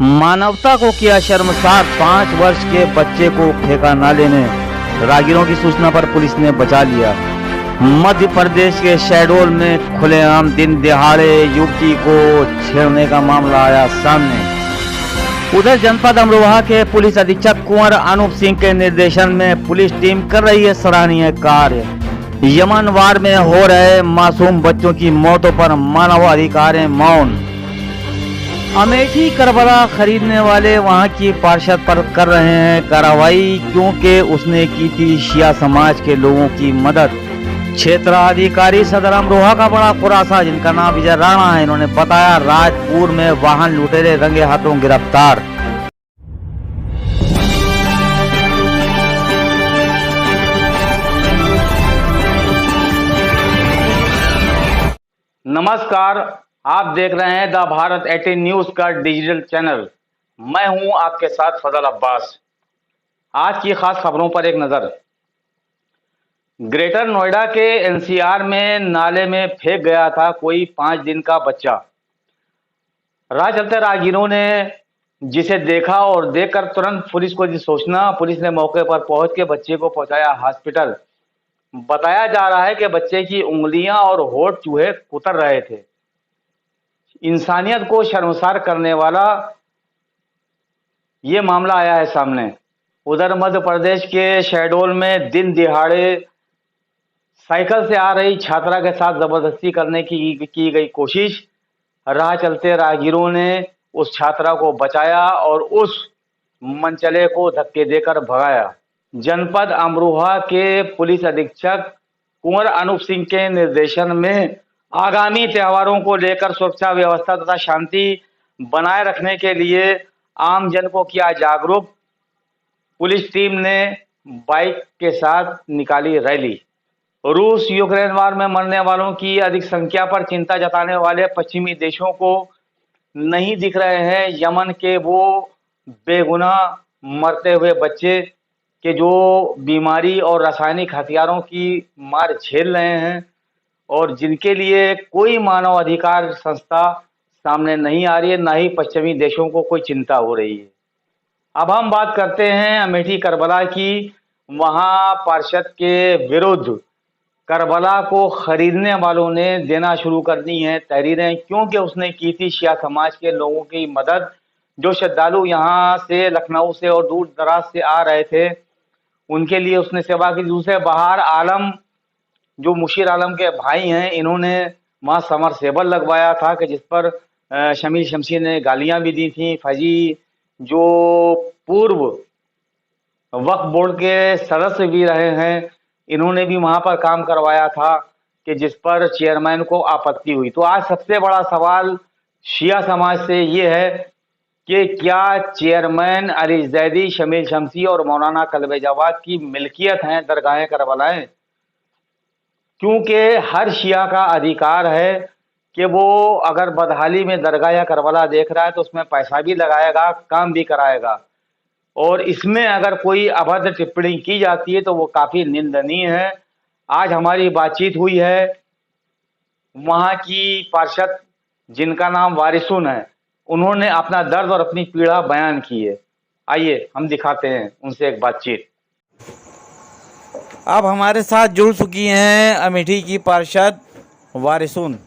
मानवता को किया शर्मसार, 5 वर्ष के बच्चे को फेंका नाले में। राहगीरों की सूचना पर पुलिस ने बचा लिया। मध्य प्रदेश के शहडोल में खुलेआम दिन दिहाड़े युवती को छेड़ने का मामला आया सामने। उधर जनपद अमरोहा के पुलिस अधीक्षक कुंवर अनूप सिंह के निर्देशन में पुलिस टीम कर रही है सराहनीय कार्य। यमनवार में हो रहे मासूम बच्चों की मौतों पर मानवाधिकार मौन। अमेठी करबला खरीदने वाले वहां की पार्षद पर कर रहे हैं कार्रवाई, क्योंकि उसने की थी शिया समाज के लोगों की मदद। क्षेत्राधिकारी सदर अमरोहा का बड़ा खुलासा, जिनका नाम विजय राणा है, इन्होंने बताया राजपुर में वाहन लुटेरे रंगे हाथों गिरफ्तार। नमस्कार, आप देख रहे हैं द भारत 18 न्यूज का डिजिटल चैनल। मैं हूं आपके साथ फजल अब्बास। आज की खास खबरों पर एक नजर। ग्रेटर नोएडा के एनसीआर में नाले में फेंक गया था कोई 5 दिन का बच्चा। राह चलते राहगीरों ने जिसे देखा और देखकर तुरंत पुलिस को दी सूचना। पुलिस ने मौके पर पहुंच के बच्चे को पहुंचाया हॉस्पिटल। बताया जा रहा है कि बच्चे की उंगलियां और होंठ चूहे कुतर रहे थे। इंसानियत को शर्मसार करने वाला ये मामला आया है सामने। उधर मध्य प्रदेश के शहडोल में दिन दिहाड़े साइकिल से आ रही छात्रा के साथ जबरदस्ती करने की गई कोशिश। राह चलते राहगीरों ने उस छात्रा को बचाया और उस मनचले को धक्के देकर भगाया। जनपद अमरोहा के पुलिस अधीक्षक कुंवर अनूप सिंह के निर्देशन में आगामी त्योहारों को लेकर सुरक्षा व्यवस्था तथा शांति बनाए रखने के लिए आम जन को किया जागरूक। पुलिस टीम ने बाइक के साथ निकाली रैली। रूस यूक्रेन वार में मरने वालों की अधिक संख्या पर चिंता जताने वाले पश्चिमी देशों को नहीं दिख रहे हैं यमन के वो बेगुनाह मरते हुए बच्चे के जो बीमारी और रासायनिक हथियारों की मार झेल रहे हैं और जिनके लिए कोई मानव अधिकार संस्था सामने नहीं आ रही है, ना ही पश्चिमी देशों को कोई चिंता हो रही है। अब हम बात करते हैं अमेठी करबला की। वहां पार्षद के विरुद्ध करबला को खरीदने वालों ने देना शुरू कर दी हैं तहरीरें, क्योंकि उसने की थी शिया समाज के लोगों की मदद। जो श्रद्धालु यहाँ से लखनऊ से और दूर दराज से आ रहे थे उनके लिए उसने सेवा की। दूसरे बहार आलम जो मुशीर आलम के भाई हैं, इन्होंने वहाँ समरसेबल लगवाया था कि जिस पर शमीर शमशी ने गालियां भी दी थी। फैजी जो पूर्व वक्फ बोर्ड के सदस्य भी रहे हैं, इन्होंने भी वहां पर काम करवाया था कि जिस पर चेयरमैन को आपत्ति हुई। तो आज सबसे बड़ा सवाल शिया समाज से ये है कि क्या चेयरमैन अली जैदी, शमीर शमशी और मौलाना कल्बे जवाद की मिल्कियत हैं दरगाहें करबलाएं? क्योंकि हर शिया का अधिकार है कि वो अगर बदहाली में दरगाह या करबला देख रहा है तो उसमें पैसा भी लगाएगा, काम भी कराएगा। और इसमें अगर कोई अभद्र टिप्पणी की जाती है तो वो काफ़ी निंदनीय है। आज हमारी बातचीत हुई है वहाँ की पार्षद जिनका नाम वारिसुन है, उन्होंने अपना दर्द और अपनी पीड़ा बयान की है। आइए हम दिखाते हैं उनसे एक बातचीत। अब हमारे साथ जुड़ चुकी हैं अमेठी की पार्षद वारिसुन।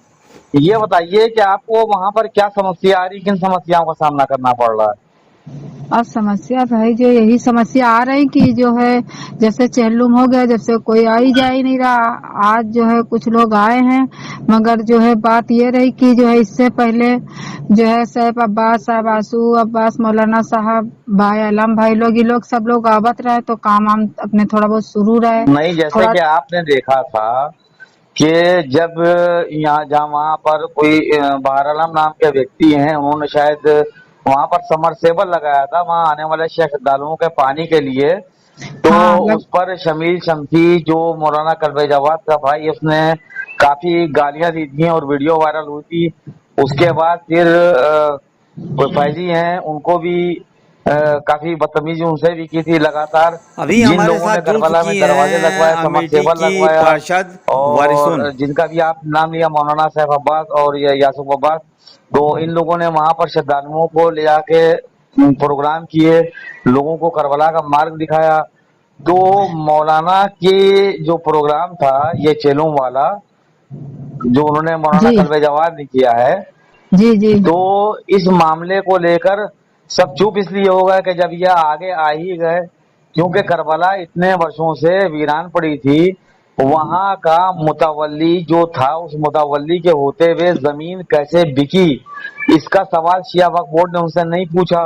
ये बताइए कि आपको वहाँ पर क्या समस्या आ रही, किन समस्याओं का सामना करना पड़ रहा है? अब समस्या भाई जो यही समस्या आ रही कि जो है जैसे चहलुम हो गया, जब से कोई आ ही जा ही नहीं रहा। आज जो है कुछ लोग आए हैं, मगर जो है बात ये रही कि जो है इससे पहले जो है सैफ अब्बास साहब, आसू अब्बास, मौलाना साहब, भाई आलम भाई लोग, ये लोग सब लोग आवत रहे तो काम वाम अपने थोड़ा बहुत शुरू रहे। नहीं, जैसे कि आपने देखा था कि जब यहाँ जहाँ वहाँ पर कोई बहार आलम नाम के व्यक्ति हैं, उन्होंने शायद वहाँ पर समरसेबल लगाया था वहाँ आने वाले श्रद्धालुओं के पानी के लिए। तो उस पर शमीर शमशी जो मौलाना कल्बे जवाद का भाई, उसने काफी गालियां दी थी और वीडियो वायरल हुई थी। उसके बाद फिर फैजी हैं, उनको भी काफी बदतमीजी उनसे भी की थी लगातार। अभी जिन हमारे लोगों ने साथ जुड़ करबला में चुकी दरवाजे हैं लगवाए, अमेठी समरसेबल की लगवाया, पार्षद वारिसुन। और जिनका भी आप नाम लिया मौलाना सैफ अब्बास और ये यासूफ अब्बास, तो इन लोगों ने वहां पर श्रद्धालुओं को ले जाके प्रोग्राम किए, लोगों को करबला का मार्ग दिखाया। तो मौलाना के जो प्रोग्राम था ये चेलों वाला, जो उन्होंने मौलाना जी कल्बे जवाद ने किया है, जी जी तो इस मामले को लेकर सब चुप इसलिए हो गए कि जब यह आगे आ ही गए, क्योंकि करबला इतने वर्षों से वीरान पड़ी थी। वहां का मुतवल्ली जो था, उस मुतवल्ली के होते हुए जमीन कैसे बिकी, इसका सवाल शिया वक्फ बोर्ड ने उनसे नहीं पूछा,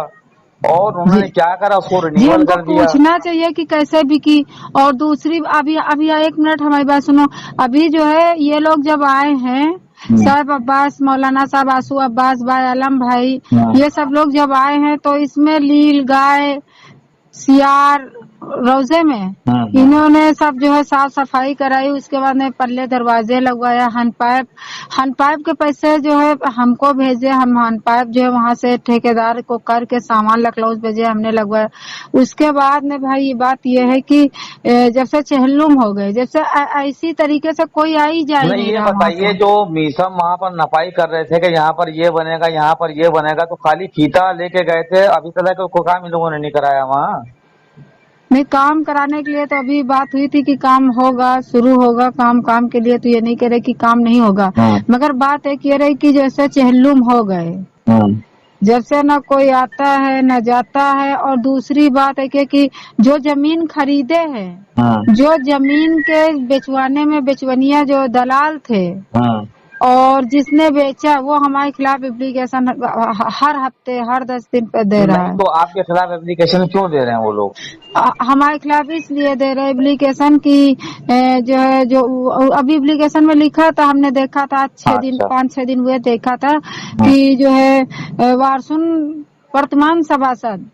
और जी उन्होंने क्या करा, उसको जी रिन्यूअल उनको कर दिया। पूछना चाहिए कि कैसे बिकी। और दूसरी, अभी अभी एक मिनट हमारी बात सुनो। अभी जो है ये लोग जब आए हैं, साहब अब्बास, मौलाना साहब आसू अब्बास भाई, आलम भाई, ये सब लोग जब आए हैं तो इसमें लील गाय सियार रोजे में इन्होंने सब जो है साफ सफाई कराई। उसके बाद में पल्ले दरवाजे लगवाया, हन पाइप के पैसे जो है हमको भेजे, हम हन पाइप जो है वहां से ठेकेदार को करके सामान लखनऊ भेजे, हमने लगवाया। उसके बाद में भाई ये बात ये है कि जब से चहल्लुम हो गए, जब से ऐसी तरीके से कोई आई जा ही नहीं, नहीं ये रहा वहां बताइए, से। जो मीसम वहां पर नपाई कर रहे थे कि यहाँ पर ये बनेगा, यहाँ पर ये बनेगा, तो खाली फीता लेके गए थे, अभी तक कोई काम इन लोगों ने नहीं कराया वहाँ। नहीं, काम कराने के लिए तो अभी बात हुई थी कि काम होगा, शुरू होगा काम। काम के लिए तो ये नहीं कह रहे कि काम नहीं होगा, मगर बात एक ये रही कि जैसे चहल्लुम हो गए, जब से न कोई आता है न जाता है। और दूसरी बात है कि जो जमीन खरीदे हैं, जो जमीन के बेचवाने में बेचवनिया जो दलाल थे, और जिसने बेचा वो हमारे खिलाफ एप्लीकेशन हर हफ्ते हर 10 दिन पे दे रहा नहीं, है। तो आपके खिलाफ एप्लीकेशन क्यों दे रहे हैं वो लोग? हमारे खिलाफ इसलिए दे रहे एप्लीकेशन की जो है, जो अभी एप्लीकेशन में लिखा था, हमने देखा था 6 दिन, अच्छा। 5-6 दिन हुए, देखा था कि जो है वारसुन वर्तमान सभासद,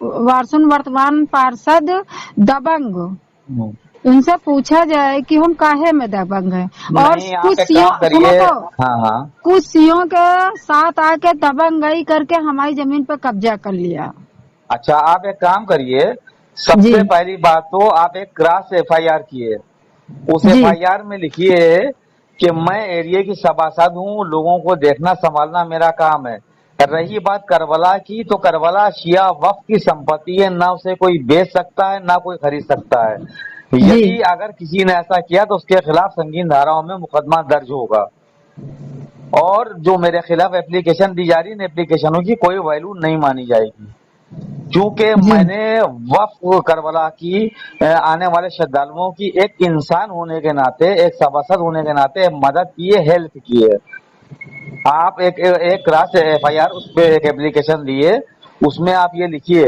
वारसुन वर्तमान पार्षद दबंग, उनसे पूछा जाए कि हम काहे में दबंग हैं। और नहीं, आप कुछ एक सीओ, काम सुनो करिए। तो, हाँ हाँ, कुछ सीओ के साथ आके दबंगई करके हमारी जमीन पर कब्जा कर लिया। अच्छा, आप एक काम करिए, जी सबसे पहली बात तो आप एक क्रॉस एफआईआर किए, उस जी एफआईआर में लिखिए कि मैं एरिया की सभासद हूँ, लोगों को देखना संभालना मेरा काम है। रही बात करबला की, तो करबला शिया वक्फ की संपत्ति है, ना उसे कोई बेच सकता है ना कोई खरीद सकता है। जी यदि अगर किसी ने ऐसा किया तो उसके खिलाफ संगीन धाराओं में मुकदमा दर्ज होगा, और जो मेरे खिलाफ एप्लीकेशन दी जा रही है, एप्लीकेशनों की कोई वैल्यू नहीं मानी जाएगी, क्योंकि जी मैंने वक्फ करबला की आने वाले श्रद्धालुओं की एक इंसान होने के नाते, एक सभासद होने के नाते मदद की है, हेल्प की है। आप एक क्रॉस एफआईआर, उस पे एक एप्लीकेशन दिए, उसमें आप ये लिखिए,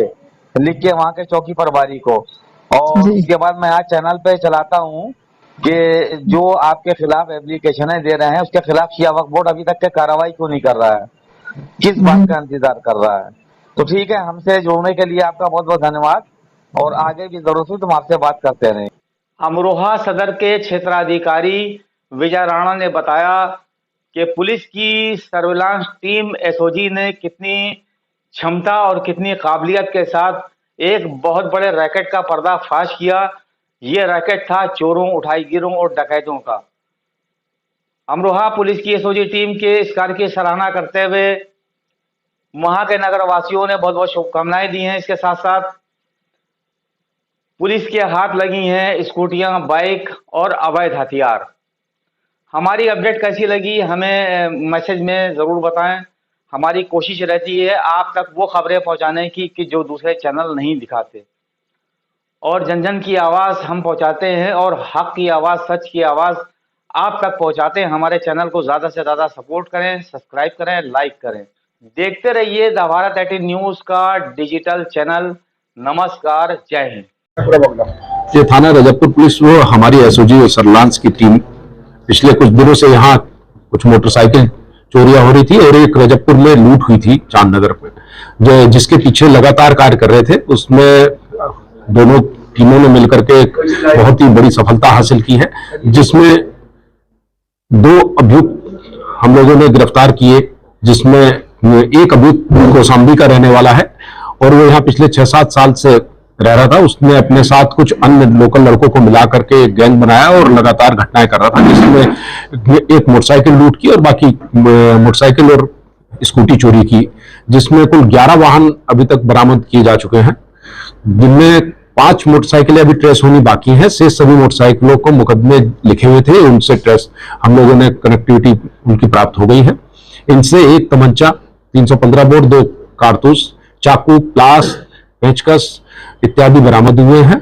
लिख के वहां के चौकी प्रभारी को। और जी उसके बाद मैं आज चैनल पे चलाता हूँ कि जो आपके खिलाफ एप्लीकेशन दे रहे हैं, उसके खिलाफ शिया वक्फ बोर्ड अभी तक के कार्रवाई क्यों नहीं कर रहा है, किस बात का इंतजार कर रहा है। तो ठीक है, हमसे जुड़ने के लिए आपका बहुत बहुत धन्यवाद, और आगे भी जरूरत हो तो हम आपसे बात करते रहें। अमरोहा सदर के क्षेत्राधिकारी विजय राणा ने बताया कि पुलिस की सर्विलांस टीम एसओजी ने कितनी क्षमता और कितनी काबिलियत के साथ एक बहुत बड़े रैकेट का पर्दाफाश किया। ये रैकेट था चोरों, उठाईगिरों और डकैतों का। अमरोहा पुलिस की एसओजी टीम के इस कार्य की सराहना करते हुए वहां के नगरवासियों ने बहुत बहुत शुभकामनाएं दी हैं। इसके साथ साथ पुलिस के हाथ लगी हैं स्कूटियां, बाइक और अवैध हथियार। हमारी अपडेट कैसी लगी हमें मैसेज में ज़रूर बताएं। हमारी कोशिश रहती है आप तक वो खबरें पहुंचाने की कि जो दूसरे चैनल नहीं दिखाते, और जन जन की आवाज़ हम पहुंचाते हैं, और हक की आवाज़, सच की आवाज़ आप तक पहुंचाते हैं। हमारे चैनल को ज़्यादा से ज़्यादा सपोर्ट करें, सब्सक्राइब करें, लाइक करें। देखते रहिए द भारत 18 न्यूज़ का डिजिटल चैनल। नमस्कार, जय हिंद। ये थाना रजबपुर पुलिस वो हमारी एसओजी और सर्विलांस की टीम पिछले कुछ दिनों से यहाँ कुछ मोटरसाइकिल चोरियां हो रही थी, और एक रजबपुर में लूट हुई थी चांदनगर में, जो जिसके पीछे लगातार कार्य कर रहे थे। उसमें दोनों टीमों ने मिलकर के एक बहुत ही बड़ी सफलता हासिल की है, जिसमें 2 अभियुक्त हम लोगों ने गिरफ्तार किए, जिसमें एक अभियुक्त कौशाम्बी का रहने वाला है, और वो यहाँ पिछले 6-7 साल से रह रहा था। उसने अपने साथ कुछ अन्य लोकल लड़कों को मिला करके एक गैंग बनाया और लगातार घटनाएं कर रहा था, जिसमें एक मोटरसाइकिल लूट की और बाकी मोटरसाइकिल और स्कूटी चोरी की, जिसमें कुल 11 वाहन अभी तक बरामद किए जा चुके हैं, जिनमें 5 मोटरसाइकिलें अभी ट्रेस होनी बाकी हैं। से सभी मोटरसाइकिलों को मुकदमे लिखे हुए थे, उनसे ट्रेस हम लोगों ने कनेक्टिविटी उनकी प्राप्त हो गई है। इनसे एक तमंचा, 315 बोर, 2 कारतूस, चाकू, प्लास, पेचकस इत्यादि बरामद हुए हैं।